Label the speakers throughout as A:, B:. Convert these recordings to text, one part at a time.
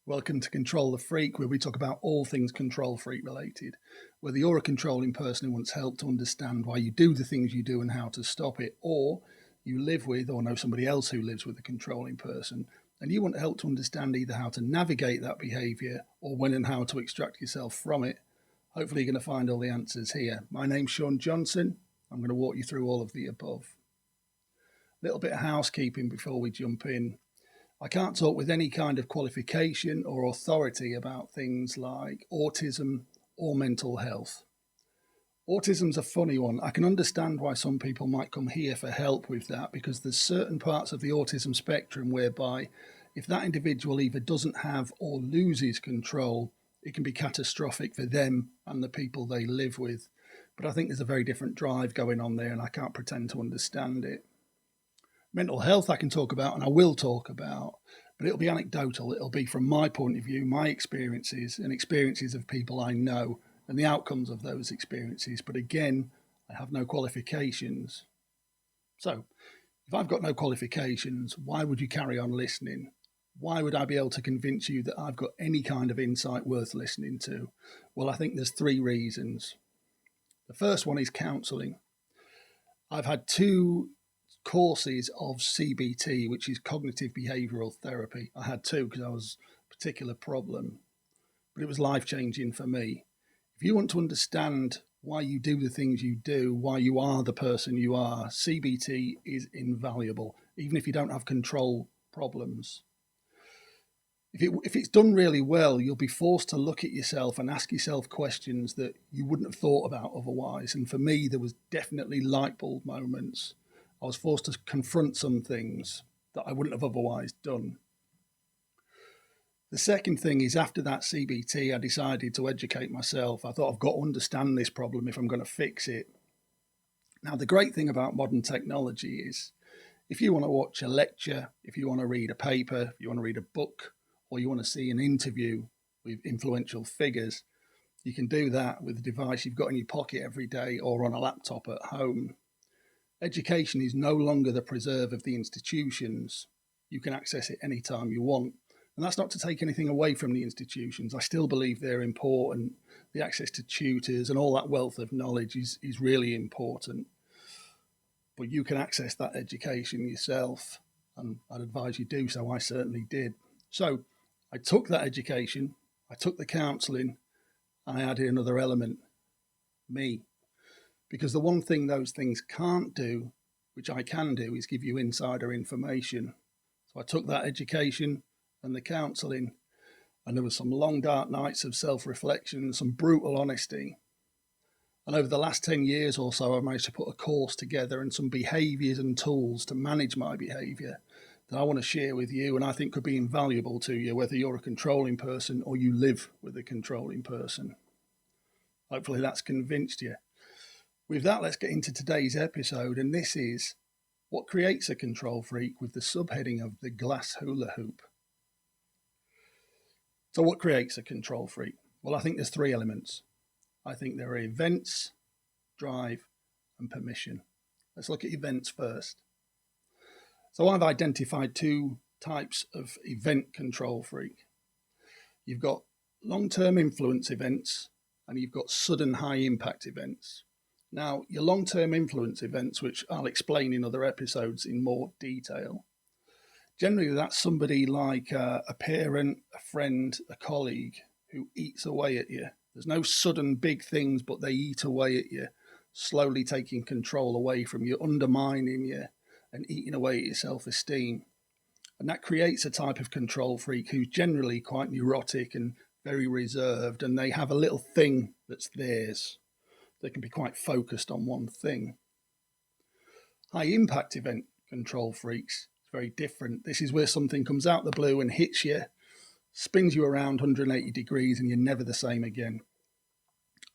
A: Welcome to Control the Freak, where we talk about all things control freak related. Whether you're a controlling person who wants help to understand why you do the things you do and how to stop it, or you live with or know somebody else who lives with a controlling person, and you want help to understand either how to navigate that behaviour or when and how to extract yourself from it, hopefully you're going to find all the answers here. My name's Sean Johnson. I'm going to walk you through all of the above. A little bit of housekeeping before we jump in. I can't talk with any kind of qualification or authority about things like autism or mental health. Autism's a funny one. I can understand why some people might come here for help with that, because there's certain parts of the autism spectrum whereby if that individual either doesn't have or loses control, it can be catastrophic for them and the people they live with. But I think there's a very different drive going on there, and I can't pretend to understand it. Mental health I can talk about, and I will talk about, but it'll be anecdotal. It'll be from my point of view, my experiences and experiences of people I know and the outcomes of those experiences. But again, I have no qualifications. So if I've got no qualifications, why would you carry on listening? Why would I be able to convince you that I've got any kind of insight worth listening to? Well, I think there's three reasons. The first one is counselling. I've had two courses of CBT, which is cognitive behavioural therapy. I had two because I was a particular problem, but it was life-changing for me. If you want to understand why you do the things you do, why you are the person you are, CBT is invaluable, even if you don't have control problems. If it's done really well, you'll be forced to look at yourself and ask yourself questions that you wouldn't have thought about otherwise. And for me, there was definitely light bulb moments. I was forced to confront some things that I wouldn't have otherwise done. The second thing is, after that CBT, I decided to educate myself. I thought, I've got to understand this problem if I'm going to fix it. Now, the great thing about modern technology is if you want to watch a lecture, if you want to read a paper, if you want to read a book, or you want to see an interview with influential figures, you can do that with a device you've got in your pocket every day or on a laptop at home. Education is no longer the preserve of the institutions. You can access it anytime you want. And that's not to take anything away from the institutions. I still believe they're important. The access to tutors and all that wealth of knowledge is really important. But you can access that education yourself, and I'd advise you do so. I certainly did. So I took that education, I took the counselling, and I added another element, me. Because the one thing those things can't do, which I can do, is give you insider information. So I took that education and the counselling, and there was some long, dark nights of self-reflection, some brutal honesty. And over the last 10 years or so, I've managed to put a course together and some behaviours and tools to manage my behaviour that I want to share with you, and I think could be invaluable to you, whether you're a controlling person or you live with a controlling person. Hopefully that's convinced you. With that, let's get into today's episode, and this is what creates a control freak, with the subheading of the glass hula hoop. So what creates a control freak? Well, I think there's three elements. I think there are events, drive, and permission. Let's look at events first. So I've identified two types of event control freak. You've got long-term influence events and you've got sudden high impact events. Now, your long-term influence events, which I'll explain in other episodes in more detail, generally that's somebody like a parent, a friend, a colleague who eats away at you. There's no sudden big things, but they eat away at you, slowly taking control away from you, undermining you, and eating away at your self-esteem. And that creates a type of control freak who's generally quite neurotic and very reserved, and they have a little thing that's theirs. They can be quite focused on one thing. High impact event control freaks, it's very different. This is where something comes out the blue and hits you, spins you around 180 degrees, and you're never the same again.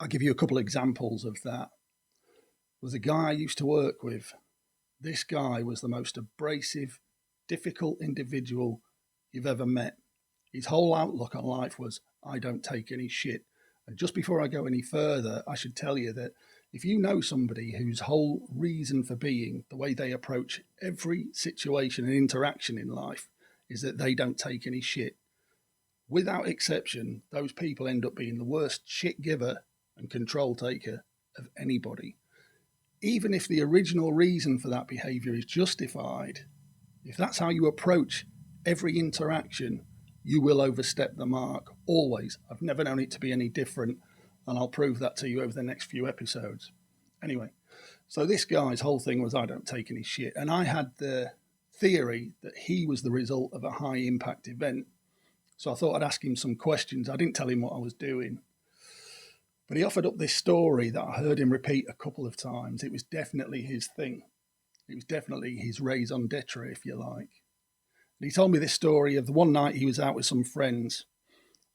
A: I'll give you a couple of examples of that. There was a guy I used to work with. This guy was the most abrasive, difficult individual you've ever met. His whole outlook on life was, I don't take any shit. And just before I go any further, I should tell you that if you know somebody whose whole reason for being, the way they approach every situation and interaction in life, is that they don't take any shit, Without exception, those people end up being the worst shit giver and control taker of anybody. Even if the original reason for that behavior is justified, if that's how you approach every interaction, you will overstep the mark, always. I've never known it to be any different, and I'll prove that to you over the next few episodes. Anyway, so this guy's whole thing was, I don't take any shit. And I had the theory that he was the result of a high impact event. So I thought I'd ask him some questions. I didn't tell him what I was doing. But he offered up this story that I heard him repeat a couple of times. It was definitely his thing. It was definitely his raison d'etre, if you like. And he told me this story of the one night he was out with some friends,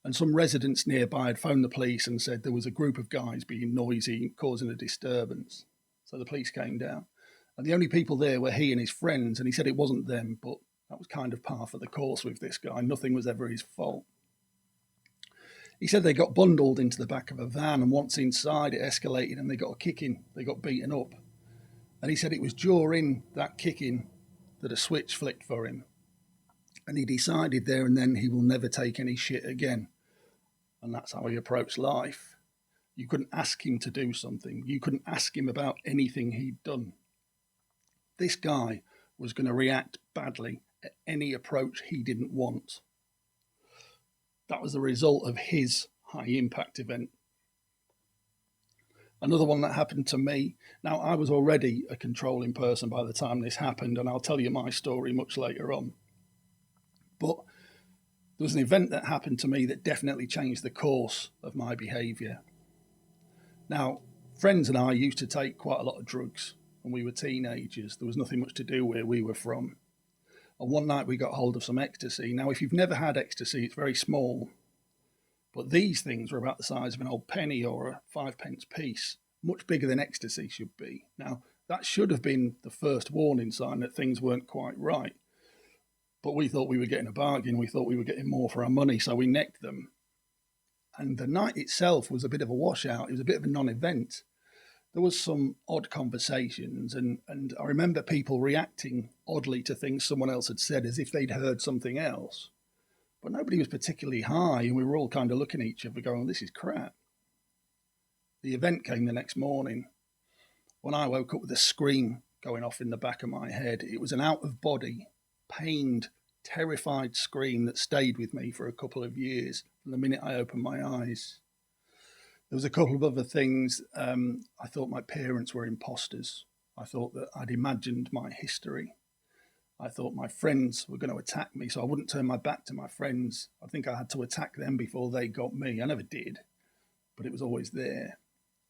A: and some residents nearby had phoned the police and said there was a group of guys being noisy, causing a disturbance. So the police came down. And the only people there were he and his friends, and he said it wasn't them, but that was kind of par for the course with this guy. Nothing was ever his fault. He said they got bundled into the back of a van, and once inside, it escalated and they got a kicking. They got beaten up. And he said it was during that kicking that a switch flicked for him. And he decided there and then he will never take any shit again. And that's how he approached life. You couldn't ask him to do something. You couldn't ask him about anything he'd done. This guy was going to react badly at any approach he didn't want. That was the result of his high impact event. Another one that happened to me. Now, I was already a controlling person by the time this happened, and I'll tell you my story much later on. But there was an event that happened to me that definitely changed the course of my behaviour. Now, friends and I used to take quite a lot of drugs when we were teenagers. There was nothing much to do where we were from. And one night we got hold of some ecstasy. Now, if you've never had ecstasy, it's very small. But these things were about the size of an old penny or a 5p piece, much bigger than ecstasy should be. Now, that should have been the first warning sign that things weren't quite right. But we thought we were getting a bargain. We thought we were getting more for our money, so we necked them. And the night itself was a bit of a washout. It was a bit of a non-event. There was some odd conversations, and I remember people reacting oddly to things someone else had said as if they'd heard something else. But nobody was particularly high, and we were all kind of looking at each other going, this is crap. The event came the next morning. When I woke up with a scream going off in the back of my head, it was an out-of-body, pained, terrified scream that stayed with me for a couple of years from the minute I opened my eyes. There was a couple of other things. I thought my parents were imposters. I thought that I'd imagined my history. I thought my friends were going to attack me, so I wouldn't turn my back to my friends. I think I had to attack them before they got me. I never did, but it was always there.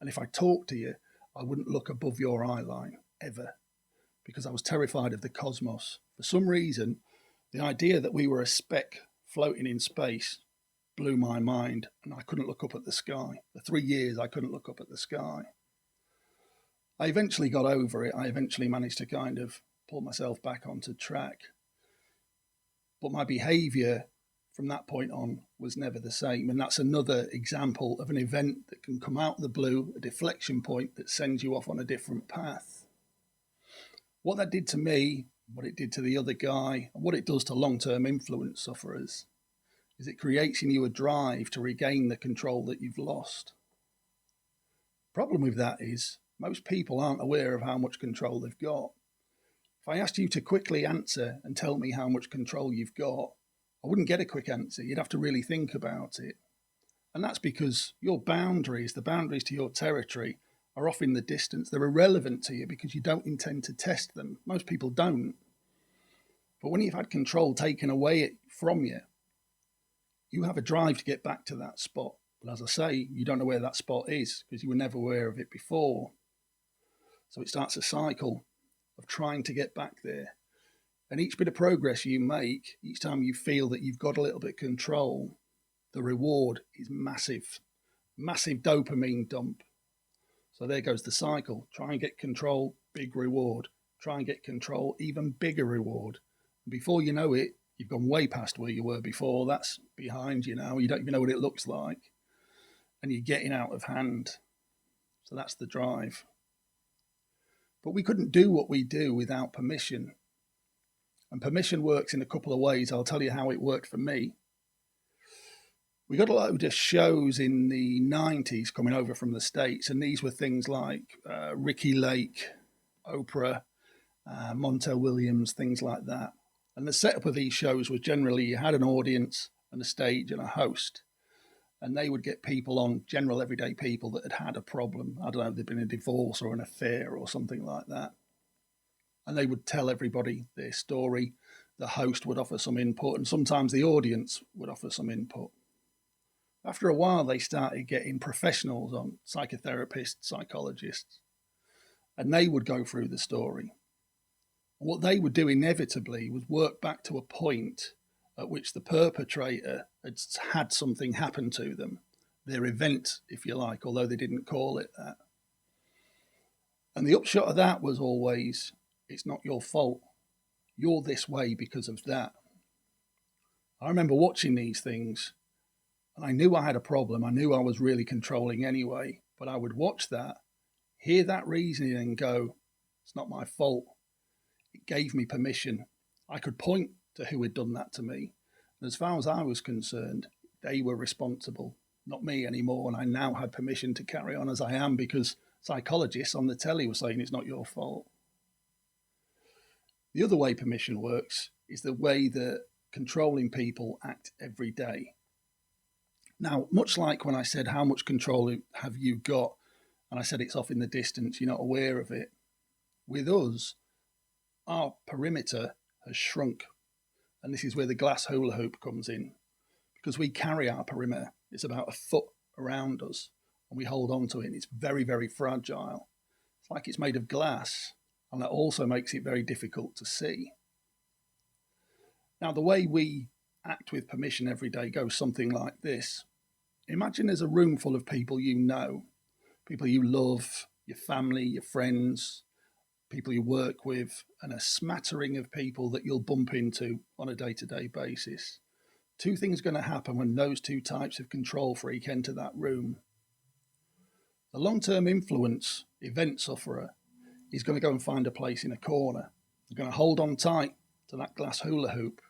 A: And if I talked to you, I wouldn't look above your eye line, ever, because I was terrified of the cosmos. For some reason, the idea that we were a speck floating in space blew my mind, and I couldn't look up at the sky. For 3 years, I couldn't look up at the sky. I eventually got over it. I eventually managed to kind of pull myself back onto track. But my behaviour from that point on was never the same. And that's another example of an event that can come out of the blue, a deflection point that sends you off on a different path. What that did to me, what it did to the other guy, and what it does to long-term influence sufferers is it creates in you a drive to regain the control that you've lost. Problem with that is most people aren't aware of how much control they've got. If I asked you to quickly answer and tell me how much control you've got, I wouldn't get a quick answer. You'd have to really think about it. And that's because your boundaries, the boundaries to your territory, are off in the distance. They're irrelevant to you because you don't intend to test them. Most people don't. But when you've had control taken away from you, you have a drive to get back to that spot. But as I say, you don't know where that spot is because you were never aware of it before. So it starts a cycle of trying to get back there. And each bit of progress you make, each time you feel that you've got a little bit of control, the reward is massive. Massive dopamine dump. So there goes the cycle. Try and get control, big reward. Try and get control, even bigger reward. And before you know it, you've gone way past where you were before. That's behind you now. You don't even know what it looks like. And you're getting out of hand. So that's the drive. But we couldn't do what we do without permission. And permission works in a couple of ways. I'll tell you how it worked for me. We got a load of shows in the 90s coming over from the States, and these were things like Ricky Lake, Oprah, Montel Williams, things like that. And the setup of these shows was generally you had an audience and a stage and a host, and they would get people on, general everyday people that had had a problem. I don't know, there'd been a divorce or an affair or something like that. And they would tell everybody their story. The host would offer some input, and sometimes the audience would offer some input. After a while, they started getting professionals on, psychotherapists, psychologists, and they would go through the story. What they would do inevitably was work back to a point at which the perpetrator had had something happen to them, their event, if you like, although they didn't call it that. And the upshot of that was always, it's not your fault. You're this way because of that. I remember watching these things, and I knew I had a problem. I knew I was really controlling anyway, but I would watch that, hear that reasoning and go, it's not my fault. It gave me permission. I could point to who had done that to me. And as far as I was concerned, they were responsible, not me anymore. And I now had permission to carry on as I am because psychologists on the telly were saying it's not your fault. The other way permission works is the way that controlling people act every day. Now, much like when I said, how much control have you got? And I said it's off in the distance, you're not aware of it. With us, our perimeter has shrunk. And this is where the glass hula hoop comes in. Because we carry our perimeter. It's about a foot around us. And we hold on to it. And it's very, very fragile. It's like it's made of glass. And that also makes it very difficult to see. Now, the way we act with permission every day goes something like this. Imagine there's a room full of people you know, people you love, your family, your friends, people you work with, and a smattering of people that you'll bump into on a day-to-day basis. Two things are going to happen when those two types of control freak enter that room. The long-term influence event sufferer is going to go and find a place in a corner. They're going to hold on tight to that glass hula hoop.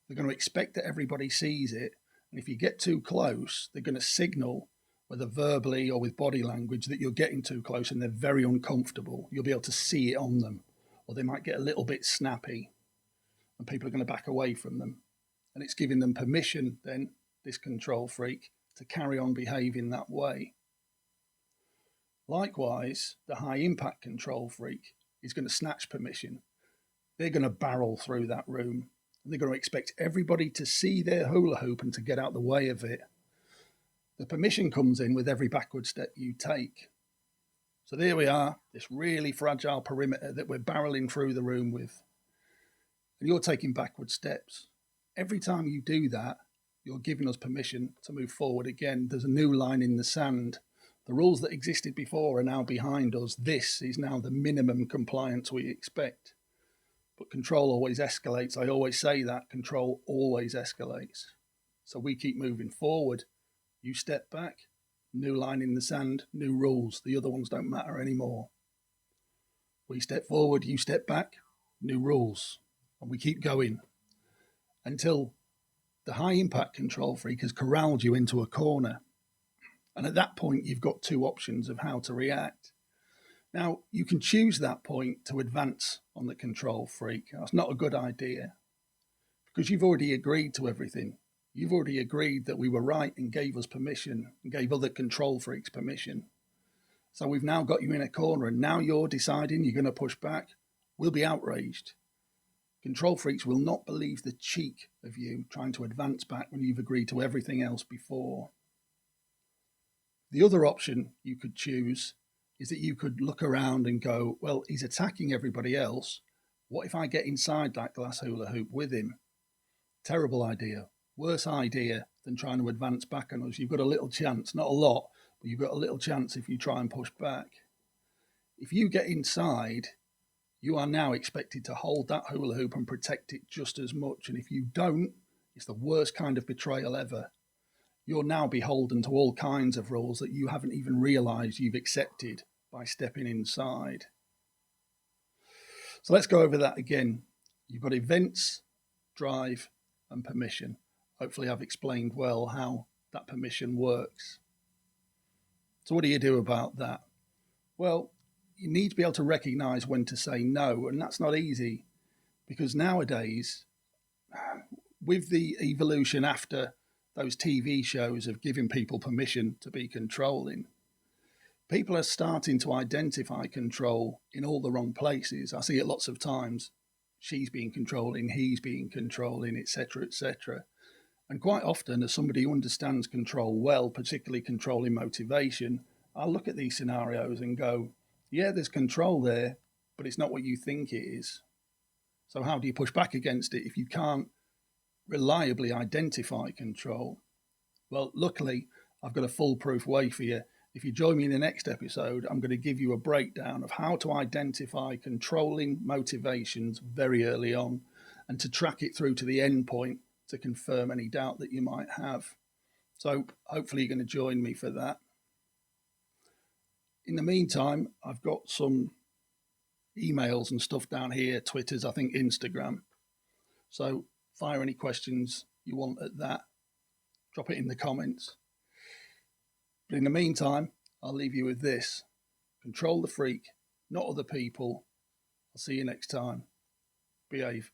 A: They're going to expect that everybody sees it. And if you get too close, they're going to signal, whether verbally or with body language, that you're getting too close and they're very uncomfortable. You'll be able to see it on them. Or they might get a little bit snappy and people are going to back away from them. And it's giving them permission then, this control freak, to carry on behaving that way. Likewise, the high impact control freak is going to snatch permission. They're going to barrel through that room. And they're going to expect everybody to see their hula hoop and to get out the way of it. The permission comes in with every backward step you take. So there we are, this really fragile perimeter that we're barreling through the room with. And you're taking backward steps. Every time you do that, you're giving us permission to move forward again. There's a new line in the sand. The rules that existed before are now behind us. This is now the minimum compliance we expect. But control always escalates. I always say that. Control always escalates. So we keep moving forward. You step back, new line in the sand, new rules. The other ones don't matter anymore. We step forward, you step back, new rules. And we keep going until the high impact control freak has corralled you into a corner. And at that point, you've got two options of how to react. Now, you can choose that point to advance on the control freak. That's not a good idea because you've already agreed to everything. You've already agreed that we were right and gave us permission and gave other control freaks permission. So we've now got you in a corner and now you're deciding you're going to push back. We'll be outraged. Control freaks will not believe the cheek of you trying to advance back when you've agreed to everything else before. The other option you could choose is that you could look around and go, well, he's attacking everybody else. What if I get inside that glass hula hoop with him? Terrible idea. Worse idea than trying to advance back on us. You've got a little chance, not a lot, but you've got a little chance if you try and push back. If you get inside, you are now expected to hold that hula hoop and protect it just as much. And if you don't, it's the worst kind of betrayal ever. You're now beholden to all kinds of rules that you haven't even realized you've accepted by stepping inside. So let's go over that again. You've got events, drive, and permission. Hopefully I've explained well how that permission works. So what do you do about that? Well, you need to be able to recognize when to say no, and that's not easy because nowadays, with the evolution after those TV shows of giving people permission to be controlling, people are starting to identify control in all the wrong places. I see it lots of times. She's being controlling, he's being controlling, etc., etc. And quite often, as somebody who understands control well, particularly controlling motivation, I'll look at these scenarios and go, yeah, there's control there, but it's not what you think it is. So how do you push back against it if you can't reliably identify control? Well, luckily, I've got a foolproof way for you. If you join me in the next episode, I'm going to give you a breakdown of how to identify controlling motivations very early on and to track it through to the end point to confirm any doubt that you might have. So hopefully you're going to join me for that. In the meantime, I've got some emails and stuff down here, Twitters, I think Instagram. So fire any questions you want at that. Drop it in the comments. But in the meantime, I'll leave you with this. Control the freak, not other people. I'll see you next time. Behave.